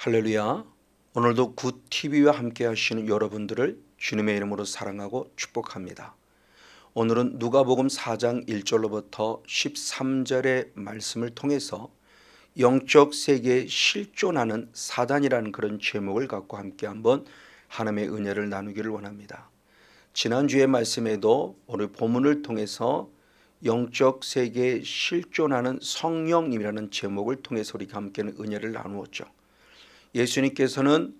할렐루야. 오늘도 굿TV와 함께 하시는 여러분들을 주님의 이름으로 사랑하고 축복합니다. 오늘은 누가복음 4장 1절로부터 13절의 말씀을 통해서 영적 세계에 실존하는 사단이라는 그런 제목을 갖고 함께 한번 하나님의 은혜를 나누기를 원합니다. 지난주의 말씀에도 오늘 본문을 통해서 영적 세계에 실존하는 성령님이라는 제목을 통해서 우리가 함께 은혜를 나누었죠. 예수님께서는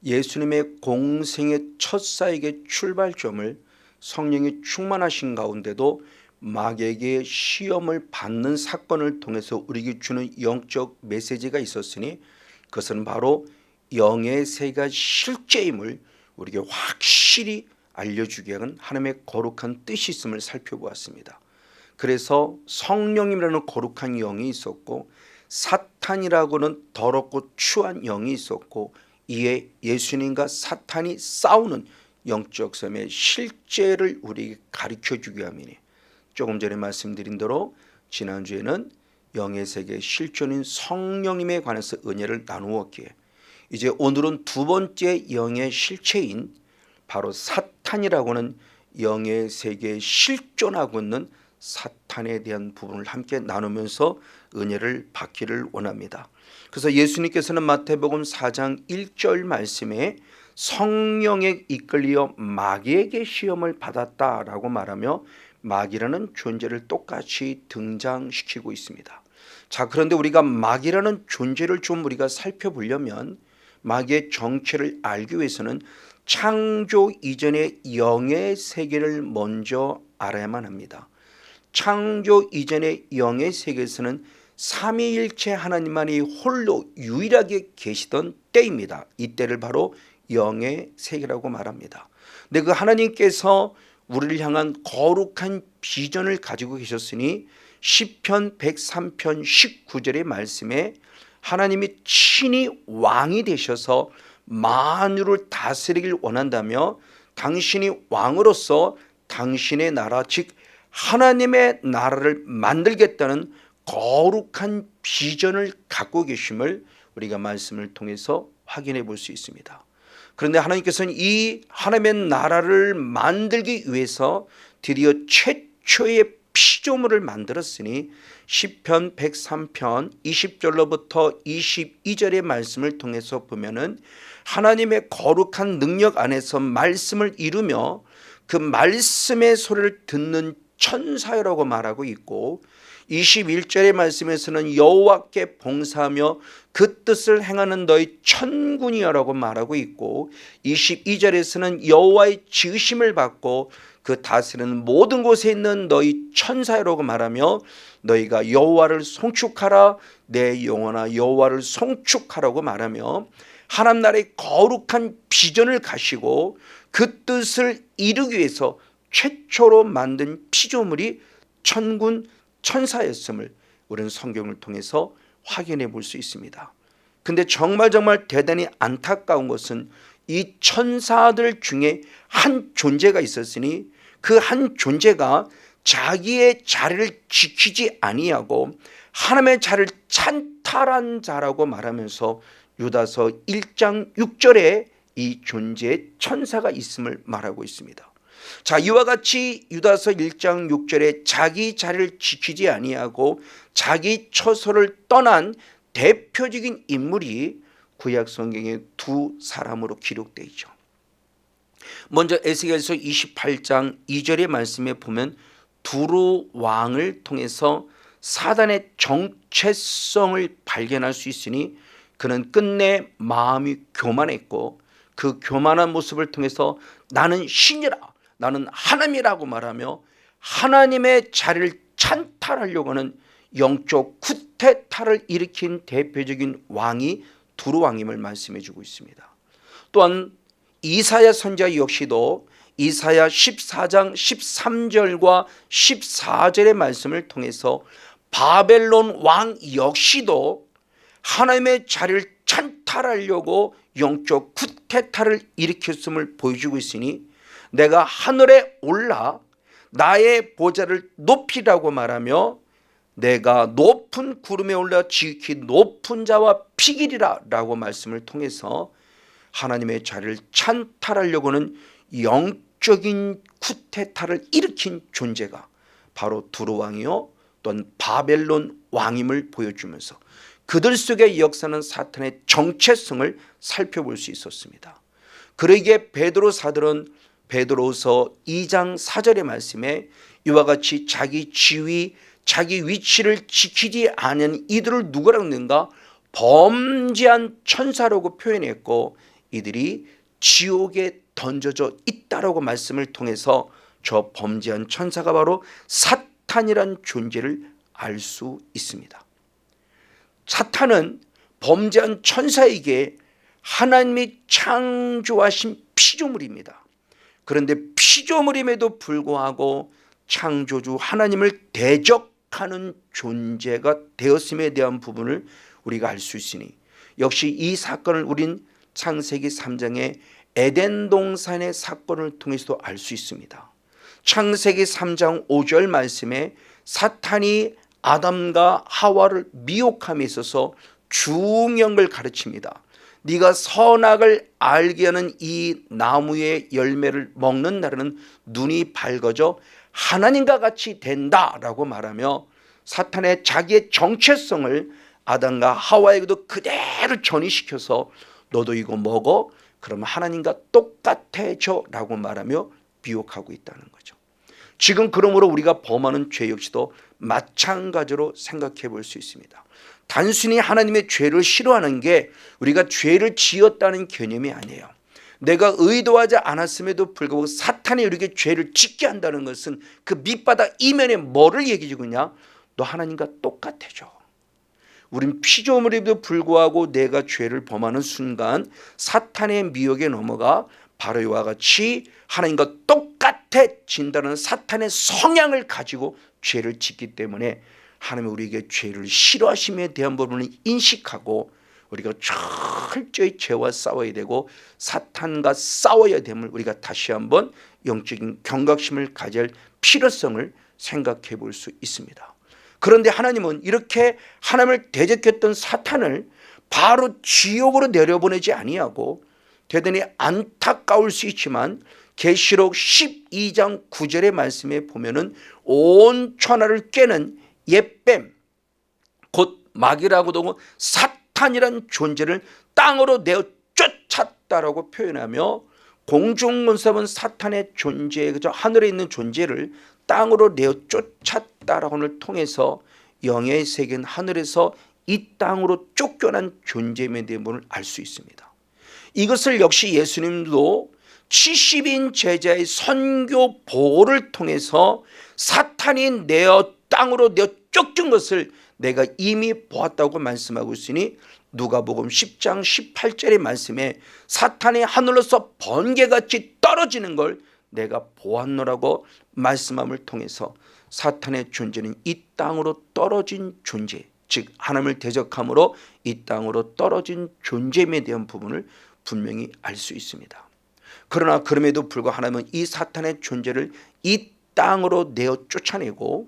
예수님의 공생의 첫 사역의 출발점을 성령이 충만하신 가운데도 마귀에게 시험을 받는 사건을 통해서 우리에게 주는 영적 메시지가 있었으니 그것은 바로 영의 세계가 실제임을 우리에게 확실히 알려주기 위한 하나님의 거룩한 뜻이 있음을 살펴보았습니다. 그래서 성령님이라는 거룩한 영이 있었고 사탄이라고는 더럽고 추한 영이 있었고 이에 예수님과 사탄이 싸우는 영적 삶의 실제를 우리에게 가르쳐주기 위함이니 조금 전에 말씀드린 대로 지난주에는 영의 세계의 실존인 성령님에 관해서 은혜를 나누었기에 이제 오늘은 두 번째 영의 실체인 바로 사탄이라고 하는 영의 세계에 실존하고 있는 사탄에 대한 부분을 함께 나누면서 은혜를 받기를 원합니다. 그래서 예수님께서는 마태복음 4장 1절 말씀에 성령에 이끌려 마귀에게 시험을 받았다라고 말하며 마귀라는 존재를 똑같이 등장시키고 있습니다. 자, 그런데 우리가 마귀라는 존재를 좀 우리가 살펴보려면 마귀의 정체를 알기 위해서는 창조 이전의 영의 세계를 먼저 알아야만 합니다. 창조 이전의 영의 세계에서는 삼위일체 하나님만이 홀로 유일하게 계시던 때입니다. 이때를 바로 영의 세계라고 말합니다. 근데 그 하나님께서 우리를 향한 거룩한 비전을 가지고 계셨으니 시편 103편 19절의 말씀에 하나님이 친히 왕이 되셔서 만유를 다스리길 원한다며 당신이 왕으로서 당신의 나라 즉 하나님의 나라를 만들겠다는 거룩한 비전을 갖고 계심을 우리가 말씀을 통해서 확인해 볼 수 있습니다. 그런데 하나님께서는 이 하나님의 나라를 만들기 위해서 드디어 최초의 피조물을 만들었으니 시편 103편 20절로부터 22절의 말씀을 통해서 보면은 하나님의 거룩한 능력 안에서 말씀을 이루며 그 말씀의 소리를 듣는 천사라고 말하고 있고 21절의 말씀에서는 여호와께 봉사하며 그 뜻을 행하는 너희 천군이여라고 말하고 있고 22절에서는 여호와의 지으심을 받고 그 다스리는 모든 곳에 있는 너희 천사라고 말하며 너희가 여호와를 송축하라 내 영혼아 여호와를 송축하라고 말하며 하나님 나라의 거룩한 비전을 가시고 그 뜻을 이루기 위해서 최초로 만든 피조물이 천군 천사였음을 우리는 성경을 통해서 확인해 볼 수 있습니다. 근데 정말 대단히 안타까운 것은 이 천사들 중에 한 존재가 있었으니 그 한 존재가 자기의 자리를 지키지 아니하고 하나님의 자리를 찬탈한 자라고 말하면서 유다서 1장 6절에 이 존재의 천사가 있음을 말하고 있습니다. 자, 이와 같이 유다서 1장 6절에 자기 자리를 지키지 아니하고 자기 처소를 떠난 대표적인 인물이 구약 성경에 두 사람으로 기록되어 있죠. 먼저 에스겔서 28장 2절의 말씀에 보면 두루 왕을 통해서 사단의 정체성을 발견할 수 있으니 그는 끝내 마음이 교만했고 그 교만한 모습을 통해서 나는 신이라 나는 하나님이라고 말하며 하나님의 자리를 찬탈하려고 하는 영적 쿠데타를 일으킨 대표적인 왕이 두루 왕임을 말씀해 주고 있습니다. 또한 이사야 선지자 역시도 이사야 14장 13절과 14절의 말씀을 통해서 바벨론 왕 역시도 하나님의 자리를 찬탈하려고 영적 쿠데타를 일으켰음을 보여주고 있으니 내가 하늘에 올라 나의 보좌를 높이라고 말하며 내가 높은 구름에 올라 지극히 높은 자와 피기리라 라고 말씀을 통해서 하나님의 자리를 찬탈하려고는 영적인 쿠데타를 일으킨 존재가 바로 두로 왕이요 또는 바벨론 왕임을 보여주면서 그들 속에 역사는 사탄의 정체성을 살펴볼 수 있었습니다. 그러기에 베드로 사도는 베드로서 2장 4절의 말씀에 이와 같이 자기 지위 자기 위치를 지키지 않은 이들을 누구라고 했는가? 범죄한 천사라고 표현했고 이들이 지옥에 던져져 있다라고 말씀을 통해서 저 범죄한 천사가 바로 사탄이란 존재를 알 수 있습니다. 사탄은 범죄한 천사에게 하나님이 창조하신 피조물입니다. 그런데 피조물임에도 불구하고 창조주 하나님을 대적하는 존재가 되었음에 대한 부분을 우리가 알 수 있으니 역시 이 사건을 우린 창세기 3장의 에덴 동산의 사건을 통해서도 알 수 있습니다. 창세기 3장 5절 말씀에 사탄이 아담과 하와를 미혹함에 있어서 중형을 가르칩니다. 네가 선악을 알게 하는 이 나무의 열매를 먹는 날에는 눈이 밝아져 하나님과 같이 된다라고 말하며 사탄의 자기의 정체성을 아담과 하와에게도 그대로 전이시켜서 너도 이거 먹어 그러면 하나님과 똑같아져 라고 말하며 미혹하고 있다는 거죠. 지금 그러므로 우리가 범하는 죄 역시도 마찬가지로 생각해 볼 수 있습니다. 단순히 하나님의 죄를 싫어하는 게 우리가 죄를 지었다는 개념이 아니에요. 내가 의도하지 않았음에도 불구하고 사탄이 우리에게 죄를 짓게 한다는 것은 그 밑바닥 이면에 뭐를 얘기해 주느냐? 너 하나님과 똑같아져. 우린 피조물에도 불구하고 내가 죄를 범하는 순간 사탄의 미혹에 넘어가 바로 이와 같이 하나님과 똑같아진다는 사탄의 성향을 가지고 죄를 짓기 때문에 하나님은 우리에게 죄를 싫어하심에 대한 부분을 인식하고 우리가 철저히 죄와 싸워야 되고 사탄과 싸워야 됨을 우리가 다시 한번 영적인 경각심을 가질 필요성을 생각해 볼 수 있습니다. 그런데 하나님은 이렇게 하나님을 대적했던 사탄을 바로 지옥으로 내려보내지 아니하고 대단히 안타까울 수 있지만 계시록 12장 9절의 말씀에 보면은 온 천하를 깨는 옛뱀 곧 마귀라고도 하고 사탄이란 존재를 땅으로 내어 쫓았다라고 표현하며 공중문답은 사탄의 존재 그저 하늘에 있는 존재를 땅으로 내어 쫓았다라고를 통해서 영의 세계는 하늘에서 이 땅으로 쫓겨난 존재에 대한 부분을 알 수 있습니다. 이것을 역시 예수님도 70인 제자의 선교 보호를 통해서 사탄이 내어 땅으로 내어 쫓긴 것을 내가 이미 보았다고 말씀하고 있으니 누가복음 10장 18절의 말씀에 사탄이 하늘로서 번개같이 떨어지는 걸 내가 보았노라고 말씀함을 통해서 사탄의 존재는 이 땅으로 떨어진 존재 즉 하나님을 대적함으로 이 땅으로 떨어진 존재에 대한 부분을 분명히 알 수 있습니다. 그러나 그럼에도 불구하고 하나님은 이 사탄의 존재를 이 땅으로 내어 쫓아내고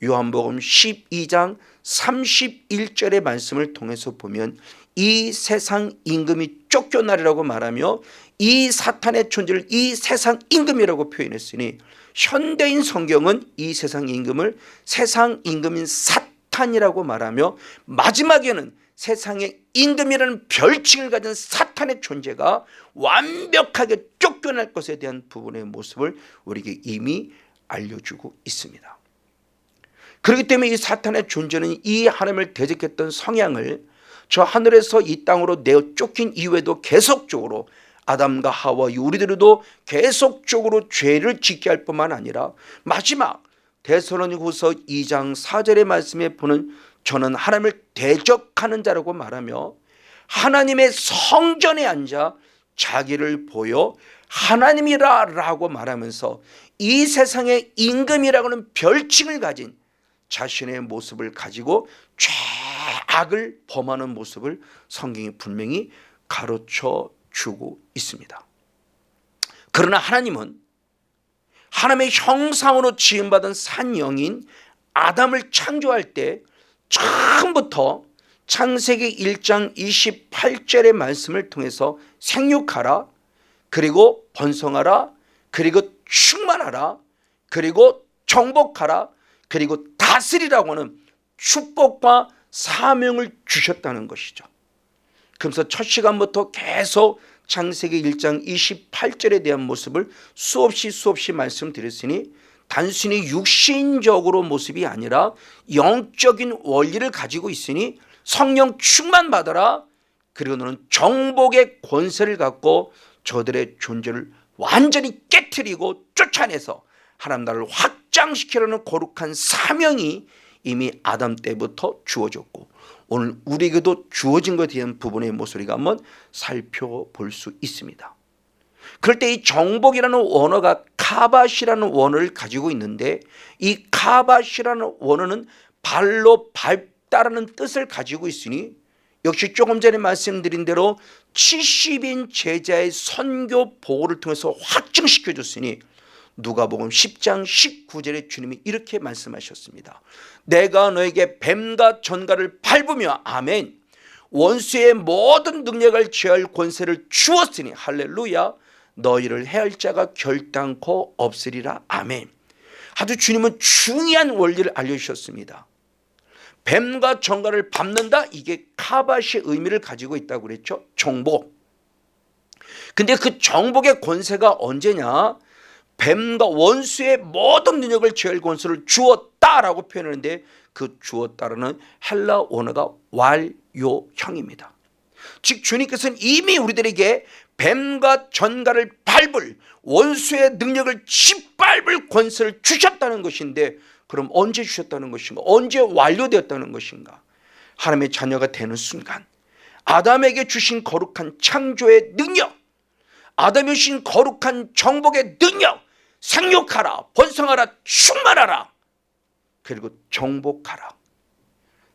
요한복음 12장 31절의 말씀을 통해서 보면 이 세상 임금이 쫓겨나리라고 말하며 이 사탄의 존재를 이 세상 임금이라고 표현했으니 현대인 성경은 이 세상 임금을 세상 임금인 사탄이라고 말하며 마지막에는 세상의 임금이라는 별칭을 가진 사탄의 존재가 완벽하게 쫓겨날 것에 대한 부분의 모습을 우리에게 이미 알려주고 있습니다. 그렇기 때문에 이 사탄의 존재는 이 하나님을 대적했던 성향을 저 하늘에서 이 땅으로 내어 쫓긴 이후에도 계속적으로 아담과 하와 우리들도 계속적으로 죄를 짓게 할 뿐만 아니라 마지막 데살로니가후서 2장 4절의 말씀에 보는 저는 하나님을 대적하는 자라고 말하며 하나님의 성전에 앉아 자기를 보여 하나님이라 라고 말하면서 이 세상의 임금이라고는 별칭을 가진 자신의 모습을 가지고 죄악을 범하는 모습을 성경이 분명히 가르쳐 주고 있습니다. 그러나 하나님은 하나님의 형상으로 지음받은 산 영인 아담을 창조할 때 처음부터 창세기 1장 28절의 말씀을 통해서 생육하라, 그리고 번성하라, 그리고 충만하라, 그리고 정복하라, 그리고 다스리라고 하는 축복과 사명을 주셨다는 것이죠. 그래서 첫 시간부터 계속 창세기 1장 28절에 대한 모습을 수없이 말씀드렸으니 단순히 육신적으로 모습이 아니라 영적인 원리를 가지고 있으니 성령 충만 받아라, 그리고 너는 정복의 권세를 갖고 저들의 존재를 완전히 깨트리고 쫓아내서 하나님 나라를 확장시키려는 거룩한 사명이 이미 아담 때부터 주어졌고 오늘 우리에게도 주어진 것에 대한 부분의 모서리가 한번 살펴볼 수 있습니다. 그럴 때 이 정복이라는 원어가 카바시라는 원어를 가지고 있는데 이 카바시라는 원어는 발로 밟다라는 뜻을 가지고 있으니 역시 조금 전에 말씀드린 대로 70인 제자의 선교 보고를 통해서 확증시켜 줬으니 누가복음 10장 19절에 주님이 이렇게 말씀하셨습니다. 내가 너에게 뱀과 전갈을 밟으며 아멘 원수의 모든 능력을 제할 권세를 주었으니 할렐루야 너희를 해할 자가 결단코 없으리라 아멘. 아주 주님은 중요한 원리를 알려주셨습니다. 뱀과 전갈을 밟는다, 이게 카바시의 의미를 가지고 있다고 그랬죠. 정복. 근데 그 정복의 권세가 언제냐, 뱀과 원수의 모든 능력을 제할 권세를 주었다라고 표현하는데 그 주었다라는 헬라 원어가 완료형입니다. 즉 주님께서는 이미 우리들에게 뱀과 전갈을 밟을 원수의 능력을 짓밟을 권세를 주셨다는 것인데 그럼 언제 주셨다는 것인가? 언제 완료되었다는 것인가? 하나님의 자녀가 되는 순간 아담에게 주신 거룩한 창조의 능력, 아담에 주신 거룩한 정복의 능력, 생육하라, 번성하라, 충만하라, 그리고 정복하라.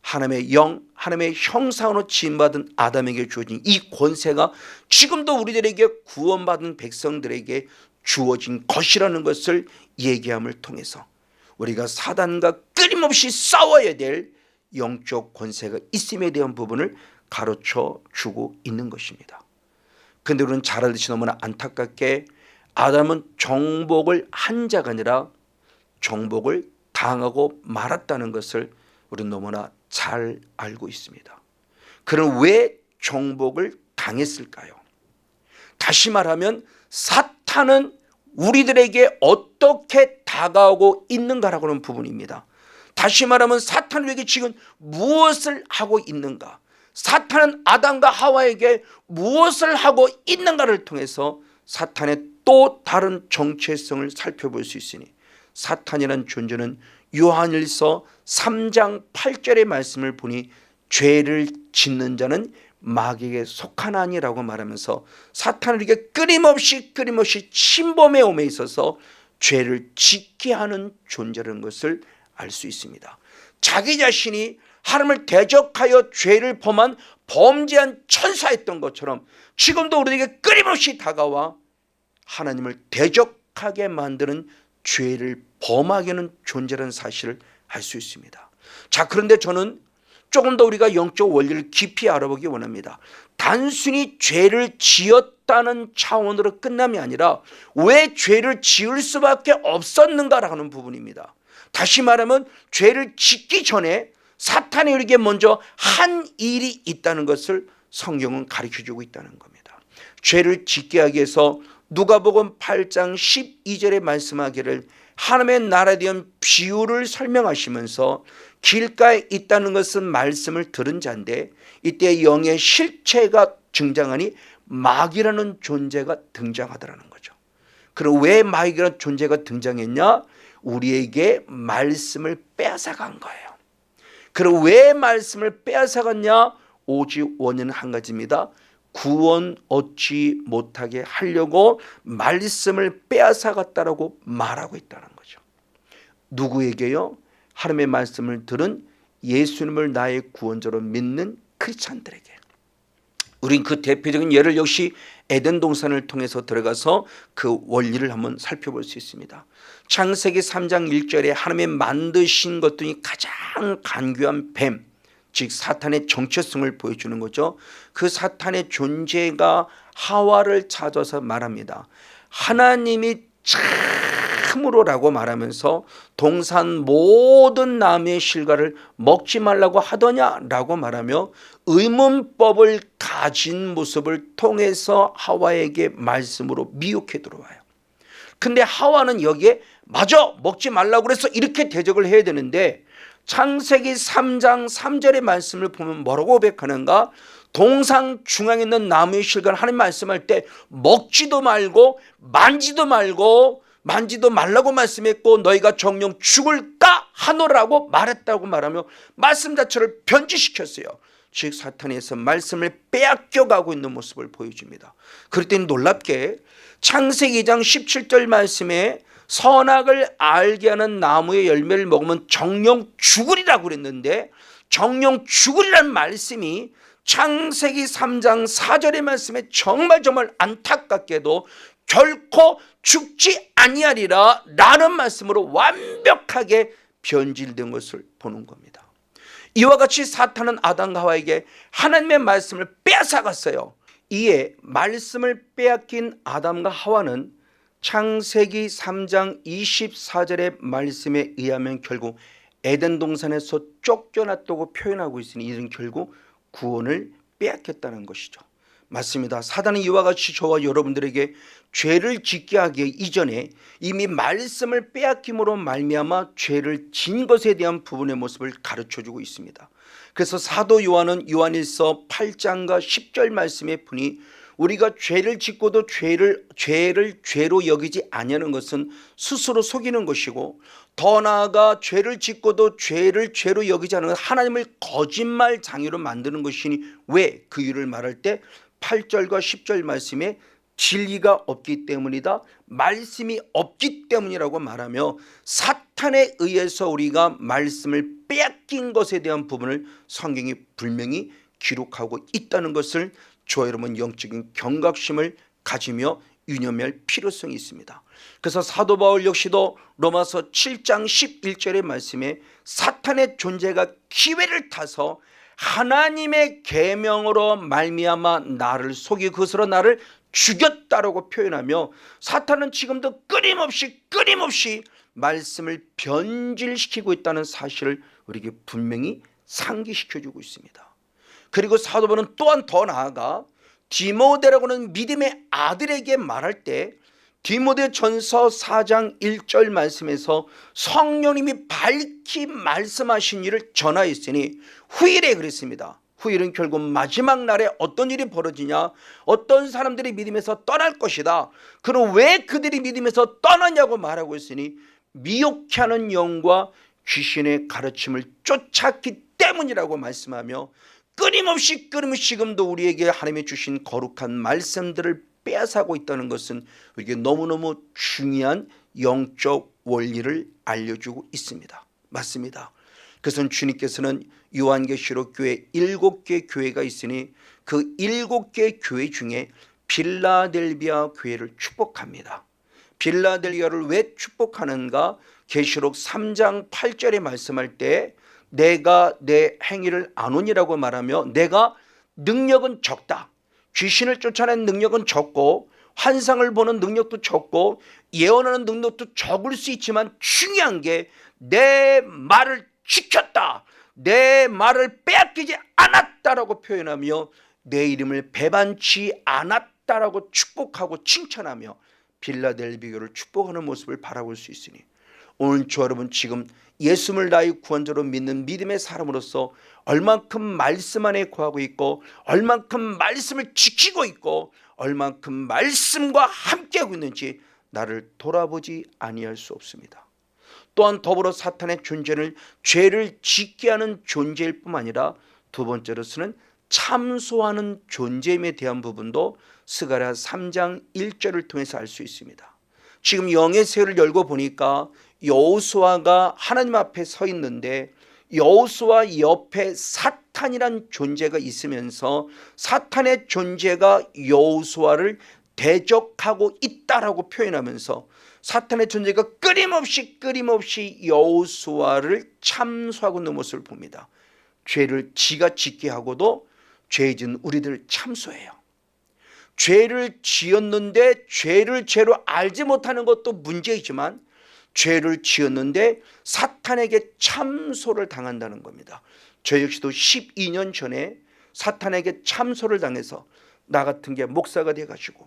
하나님의 영, 하나님의 형상으로 지음받은 아담에게 주어진 이 권세가 지금도 우리들에게 구원받은 백성들에게 주어진 것이라는 것을 얘기함을 통해서 우리가 사단과 끊임없이 싸워야 될 영적 권세가 있음에 대한 부분을 가르쳐 주고 있는 것입니다. 그런데 우리는 잘 알듯이 너무나 안타깝게 아담은 정복을 한 자가 아니라 정복을 당하고 말았다는 것을 우리는 너무나 잘 알고 있습니다. 그럼 왜 정복을 당했을까요? 다시 말하면 사탄은 우리들에게 어떻게 다가오고 있는가라고 하는 부분입니다. 다시 말하면 사탄은 우리에게 지금 무엇을 하고 있는가, 사탄은 아담과 하와에게 무엇을 하고 있는가를 통해서 사탄의 또 다른 정체성을 살펴볼 수 있으니 사탄이라는 존재는 요한일서 3장 8절의 말씀을 보니 죄를 짓는 자는 마귀에게 속하나니라고 말하면서 사탄을 이렇게 끊임없이 침범해 옴에 있어서 죄를 짓게 하는 존재라는 것을 알 수 있습니다. 자기 자신이 하나님을 대적하여 죄를 범한 범죄한 천사였던 것처럼 지금도 우리에게 끊임없이 다가와 하나님을 대적하게 만드는 죄를 범하게 하는 존재라는 사실을 알 수 있습니다. 자, 그런데 저는 조금 더 우리가 영적 원리를 깊이 알아보기 원합니다. 단순히 죄를 지었다는 차원으로 끝남이 아니라 왜 죄를 지을 수밖에 없었는가라는 부분입니다. 다시 말하면 죄를 짓기 전에 사탄이 우리에게 먼저 한 일이 있다는 것을 성경은 가르쳐주고 있다는 겁니다. 죄를 짓게 하기 위해서 누가복음 8장 12절에 말씀하기를 하나님의 나라에 대한 비유를 설명하시면서 길가에 있다는 것은 말씀을 들은 자인데 이때 영의 실체가 등장하니 마귀라는 존재가 등장하더라는 거죠. 그럼 왜 마귀라는 존재가 등장했냐? 우리에게 말씀을 빼앗아간 거예요. 그럼 왜 말씀을 빼앗아갔냐? 오직 원인은 한 가지입니다. 구원 얻지 못하게 하려고 말씀을 빼앗아갔다라고 말하고 있다는 거죠. 누구에게요? 하나님의 말씀을 들은 예수님을 나의 구원자로 믿는 크리스찬들에게. 우린 그 대표적인 예를 역시 에덴 동산을 통해서 들어가서 그 원리를 한번 살펴볼 수 있습니다. 창세기 3장 1절에 하나님이 만드신 것 중에 가장 간교한 뱀, 즉 사탄의 정체성을 보여주는 거죠. 그 사탄의 존재가 하와를 찾아서 말합니다. 하나님이 참으로라고 말하면서 동산 모든 나무의 실과를 먹지 말라고 하더냐라고 말하며 의문법을 가진 모습을 통해서 하와에게 말씀으로 미혹해 들어와요. 근데 하와는 여기에 맞아 먹지 말라고 그래서 이렇게 대적을 해야 되는데 창세기 3장 3절의 말씀을 보면 뭐라고 고백하는가? 동상 중앙에 있는 나무의 실과를 하나님 말씀할 때 먹지도 말고 만지도 말라고 말씀했고 너희가 정령 죽을까 하노라고 말했다고 말하며 말씀 자체를 변질시켰어요. 즉 사탄에서 말씀을 빼앗겨가고 있는 모습을 보여줍니다. 그럴 땐 놀랍게 창세기 2장 17절 말씀에 선악을 알게 하는 나무의 열매를 먹으면 정령 죽으리라고 그랬는데 정령 죽으리라는 말씀이 창세기 3장 4절의 말씀에 정말 안타깝게도 결코 죽지 아니하리라 라는 말씀으로 완벽하게 변질된 것을 보는 겁니다. 이와 같이 사탄은 아담과 하와에게 하나님의 말씀을 빼앗아갔어요. 이에 말씀을 빼앗긴 아담과 하와는 창세기 3장 24절의 말씀에 의하면 결국 에덴 동산에서 쫓겨났다고 표현하고 있으니 이는 결국 구원을 빼앗겼다는 것이죠. 맞습니다. 사단은 이와 같이 저와 여러분들에게 죄를 짓게 하기 이전에 이미 말씀을 빼앗김으로 말미암아 죄를 진 것에 대한 부분의 모습을 가르쳐주고 있습니다. 그래서 사도 요한은 요한일서 8장과 10절 말씀에 보니 우리가 죄를 짓고도 죄를 죄로 여기지 아니하는 것은 스스로 속이는 것이고 더 나아가 죄를 짓고도 죄를 죄로 여기지 않는 것은 하나님을 거짓말장애로 만드는 것이니 왜 그 이유를 말할 때 8절과 10절 말씀에 진리가 없기 때문이다, 말씀이 없기 때문이라고 말하며 사탄에 의해서 우리가 말씀을 빼앗긴 것에 대한 부분을 성경이 분명히 기록하고 있다는 것을 저와 여러분 영적인 경각심을 가지며 유념할 필요성이 있습니다. 그래서 사도 바울 역시도 로마서 7장 11절의 말씀에 사탄의 존재가 기회를 타서 하나님의 계명으로 말미암아 나를 속이 그것으로 나를 죽였다라고 표현하며 사탄은 지금도 끊임없이 말씀을 변질시키고 있다는 사실을 우리에게 분명히 상기시켜주고 있습니다. 그리고 사도 바울은 또한 더 나아가 디모데라고 하는 믿음의 아들에게 말할 때 디모데전서 4장 1절 말씀에서 성령님이 밝히 말씀하신 일을 전하였으니 후일에 그랬습니다. 후일은 결국 마지막 날에 어떤 일이 벌어지냐, 어떤 사람들이 믿음에서 떠날 것이다. 그럼 왜 그들이 믿음에서 떠나냐고 말하고 있으니 미혹해 하는 영과 귀신의 가르침을 쫓았기 때문이라고 말씀하며 끊임없이 지금도 우리에게 하나님이 주신 거룩한 말씀들을 빼앗아고 있다는 것은 우리에게 너무너무 중요한 영적 원리를 알려주고 있습니다. 맞습니다. 그래서 주님께서는 요한계시록 교회 7개 교회가 있으니 그 7개 교회 중에 빌라델비아 교회를 축복합니다. 빌라델비아를 왜 축복하는가? 계시록 3장 8절에 말씀할 때 내가 내 행위를 아노니라고 말하며 내가 능력은 적다, 귀신을 쫓아내는 능력은 적고 환상을 보는 능력도 적고 예언하는 능력도 적을 수 있지만 중요한 게 내 말을 지켰다, 내 말을 빼앗기지 않았다라고 표현하며 내 이름을 배반치 않았다라고 축복하고 칭찬하며 빌라델비아 교회를 축복하는 모습을 바라볼 수 있으니 오늘 저 여러분 지금 예수를 나의 구원자로 믿는 믿음의 사람으로서 얼만큼 말씀 안에 거하고 있고 얼만큼 말씀을 지키고 있고 얼만큼 말씀과 함께하고 있는지 나를 돌아보지 아니할 수 없습니다. 또한 더불어 사탄의 존재를 죄를 짓게 하는 존재일 뿐만 아니라 두 번째로서는 참소하는 존재임에 대한 부분도 스가랴 3장 1절을 통해서 알 수 있습니다. 지금 영의 새를 열고 보니까 여호수아가 하나님 앞에 서 있는데 여호수아 옆에 사탄 사탄이란 존재가 있으면서 사탄의 존재가 여호수아를 대적하고 있다라고 표현하면서 사탄의 존재가 끊임없이 여호수아를 참소하고 있는 모습을 봅니다. 죄를 지가 짓게 하고도 죄 지은 우리들을 참소해요. 죄를 지었는데 죄를 죄로 알지 못하는 것도 문제이지만 죄를 지었는데 사탄에게 참소를 당한다는 겁니다. 저 역시도 12년 전에 사탄에게 참소를 당해서 나 같은 게 목사가 돼가지고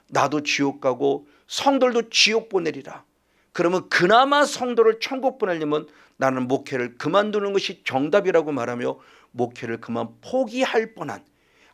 나도 지옥 가고 성도들도 지옥 보내리라. 그러면 그나마 성도를 천국 보내려면 나는 목회를 그만두는 것이 정답이라고 말하며 목회를 그만 포기할 뻔한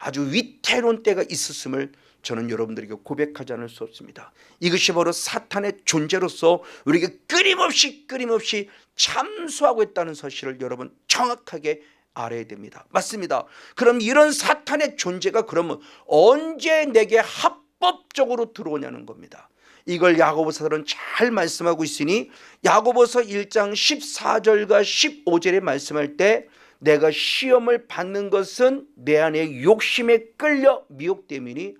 아주 위태로운 때가 있었음을 저는 여러분들에게 고백하지 않을 수 없습니다. 이것이 바로 사탄의 존재로서 우리에게 끊임없이 참소하고 있다는 사실을 여러분 정확하게 알아야 됩니다. 맞습니다. 그럼 이런 사탄의 존재가 그러면 언제 내게 합법적으로 들어오냐는 겁니다. 이걸 야고보서는 잘 말씀하고 있으니 야고보서 1장 14절과 15절에 말씀할 때 내가 시험을 받는 것은 내 안에 욕심에 끌려 미혹됨이니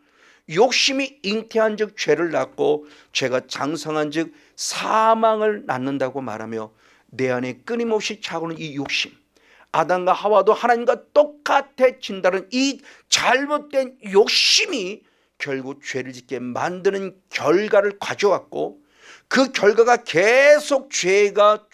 욕심이 잉태한 즉 죄를 낳고 죄가 장성한 즉 사망을 낳는다고 말하며 내 안에 끊임없이 차오르는 이 욕심, 아담과 하와도 하나님과 똑같아진다는 이 잘못된 욕심이 결국 죄를 짓게 만드는 결과를 가져왔고 그 결과가 계속 죄가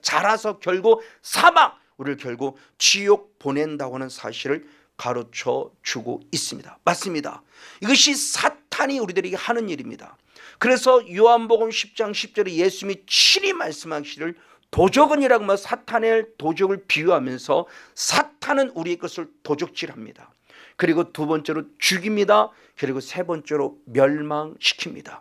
자라서 결국 사망, 우리를 결국 지옥 보낸다고 하는 사실을 가르쳐 주고 있습니다. 맞습니다. 이것이 사탄이 우리들에게 하는 일입니다. 그래서 요한복음 10장 10절에 예수님이 친히 말씀하시기를 도적은이라고 하면 사탄의 도적을 비유하면서 사탄은 우리의 것을 도적질합니다. 그리고 두 번째로 죽입니다. 그리고 세 번째로 멸망시킵니다.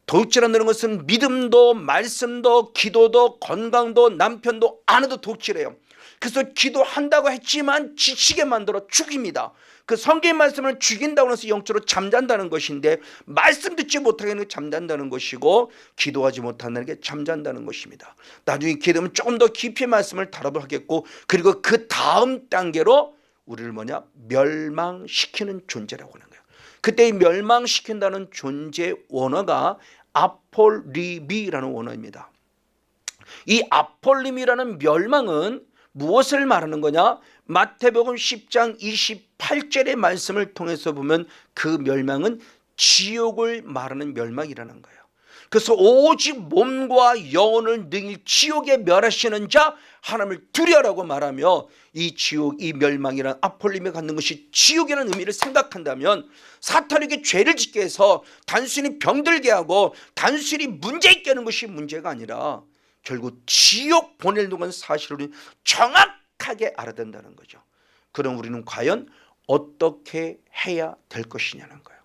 도둑질한다는 것은 믿음도 말씀도 기도도 건강도 남편도 아내도 도둑질해요. 그래서 기도한다고 했지만 지치게 만들어 죽입니다. 그 성경의 말씀을 죽인다고 해서 영적으로 잠잔다는 것인데 말씀 듣지 못하게 하는 게 잠잔다는 것이고 기도하지 못한다는 게 잠잔다는 것입니다. 나중에 기도하면 조금 더 깊이 말씀을 다루도록 하겠고 그리고 그 다음 단계로 우리를 멸망시키는 존재라고 하는 거예요. 그때 이 멸망시킨다는 존재 원어가 아폴리미라는 원어입니다. 이 아폴림이라는 멸망은 무엇을 말하는 거냐? 마태복음 10장 28절의 말씀을 통해서 보면 그 멸망은 지옥을 말하는 멸망이라는 거예요. 그래서 오직 몸과 영혼을 능히 지옥에 멸하시는 자 하나님을 두려라고 말하며 이 지옥, 이 멸망이란 아폴림에 갖는 것이 지옥이라는 의미를 생각한다면 사탄에게 죄를 짓게 해서 단순히 병들게 하고 단순히 문제 있게 하는 것이 문제가 아니라 결국 지옥 보낼 동안 사실을 정확하게 알아야 된다는 거죠. 그럼 우리는 과연 어떻게 해야 될 것이냐는 거예요.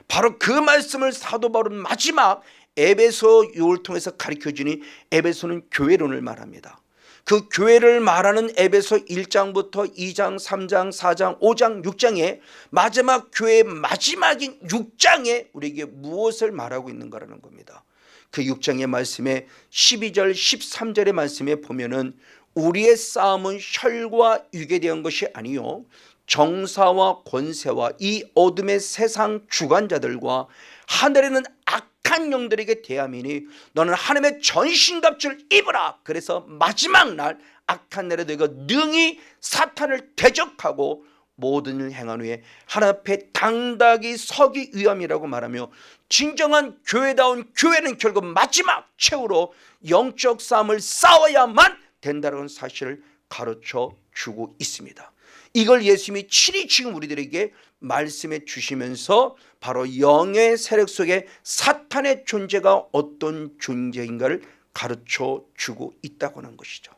바로 그 말씀을 사도 바울은 마지막 에베소를 통해서 가르쳐주니 에베소는 교회론을 말합니다. 그 교회를 말하는 에베소 1장부터 2장, 3장, 4장, 5장, 6장에 마지막 교회의 마지막인 6장에 우리에게 무엇을 말하고 있는가라는 겁니다. 그 6장의 말씀에 12절 13절의 말씀에 보면은 우리의 싸움은 혈과 육에 대한 것이 아니요 정사와 권세와 이 어둠의 세상 주관자들과 하늘에는 악한 영들에게 대함이니 너는 하나님의 전신갑주를 입으라. 그래서 마지막 날 악한 날에 너희가 능히 사탄을 대적하고 모든 일 행한 후에 하나님 앞에 당당히 서기 위함이라고 말하며 진정한 교회다운 교회는 결국 마지막 최후로 영적 싸움을 싸워야만 된다는 사실을 가르쳐 주고 있습니다. 이걸 예수님이 친히 지금 우리들에게 말씀해 주시면서 바로 영의 세력 속에 사탄의 존재가 어떤 존재인가를 가르쳐 주고 있다고 하는 것이죠.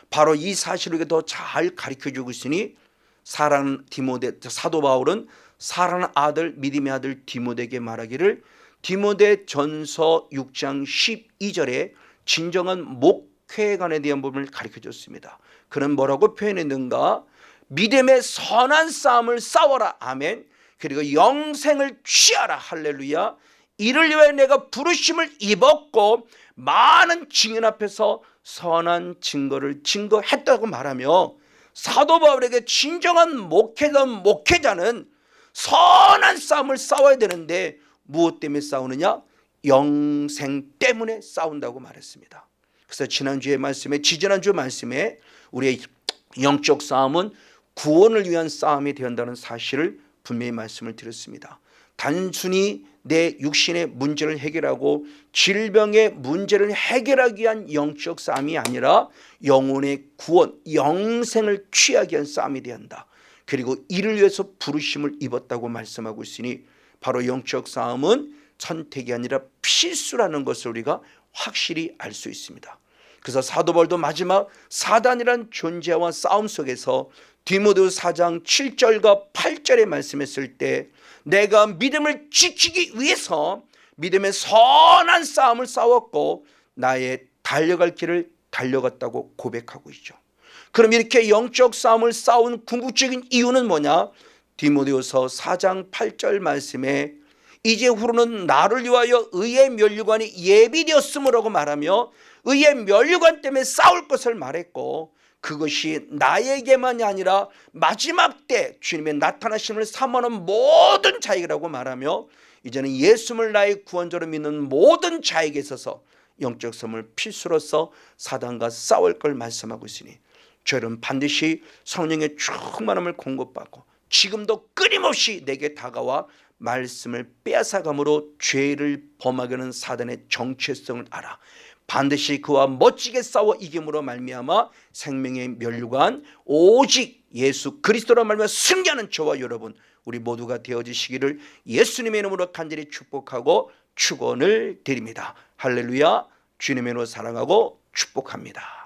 바로 이 사실을 더 잘 가르쳐 주고 있으니 사랑하는 디모데, 사도 바울은 사랑하는 아들 믿음의 아들 디모데에게 말하기를 디모데 전서 6장 12절에 진정한 목회관에 대한 부분을 가르쳐 줬습니다. 그는 뭐라고 표현했는가? 믿음의 선한 싸움을 싸워라. 아멘. 그리고 영생을 취하라. 할렐루야. 이를 위하여 내가 부르심을 입었고 많은 증인 앞에서 선한 증거를 증거했다고 말하며, 사도 바울에게 진정한 목회자는 선한 싸움을 싸워야 되는데 무엇 때문에 싸우느냐? 영생 때문에 싸운다고 말했습니다. 그래서 지난주에 말씀에, 지지난주 말씀에 우리의 영적 싸움은 구원을 위한 싸움이 되었다는 사실을 분명히 말씀을 드렸습니다. 단순히 내 육신의 문제를 해결하고 질병의 문제를 해결하기 위한 영적 싸움이 아니라 영혼의 구원, 영생을 취하기 위한 싸움이 되어야 한다. 그리고 이를 위해서 부르심을 입었다고 말씀하고 있으니 바로 영적 싸움은 선택이 아니라 필수라는 것을 우리가 확실히 알 수 있습니다. 그래서 사도 바울도 마지막 사단이란 존재와 싸움 속에서 디모데후서 4장 7절과 8절에 말씀했을 때 내가 믿음을 지키기 위해서 믿음의 선한 싸움을 싸웠고 나의 달려갈 길을 달려갔다고 고백하고 있죠. 그럼 이렇게 영적 싸움을 싸운 궁극적인 이유는 뭐냐? 디모데후서 4장 8절 말씀에 이제 후로는 나를 위하여 의의 면류관이 예비되었음이라고 말하며 의의 면류관 때문에 싸울 것을 말했고, 그것이 나에게만이 아니라 마지막 때 주님의 나타나심을 사모하는 모든 자에게라고 말하며, 이제는 예수를 나의 구원자로 믿는 모든 자에게 있어서 영적 싸움을 필수로서 사단과 싸울 걸 말씀하고 있으니 저는 반드시 성령의 충만함을 공급받고 지금도 끊임없이 내게 다가와 말씀을 빼앗아감으로 죄를 범하게 하는 사단의 정체성을 알아 반드시 그와 멋지게 싸워 이김으로 말미암아 생명의 면류관 오직 예수 그리스도로 말미암아 승리하는 저와 여러분 우리 모두가 되어지시기를 예수님의 이름으로 간절히 축복하고 축원을 드립니다. 할렐루야. 주님의 이름으로 사랑하고 축복합니다.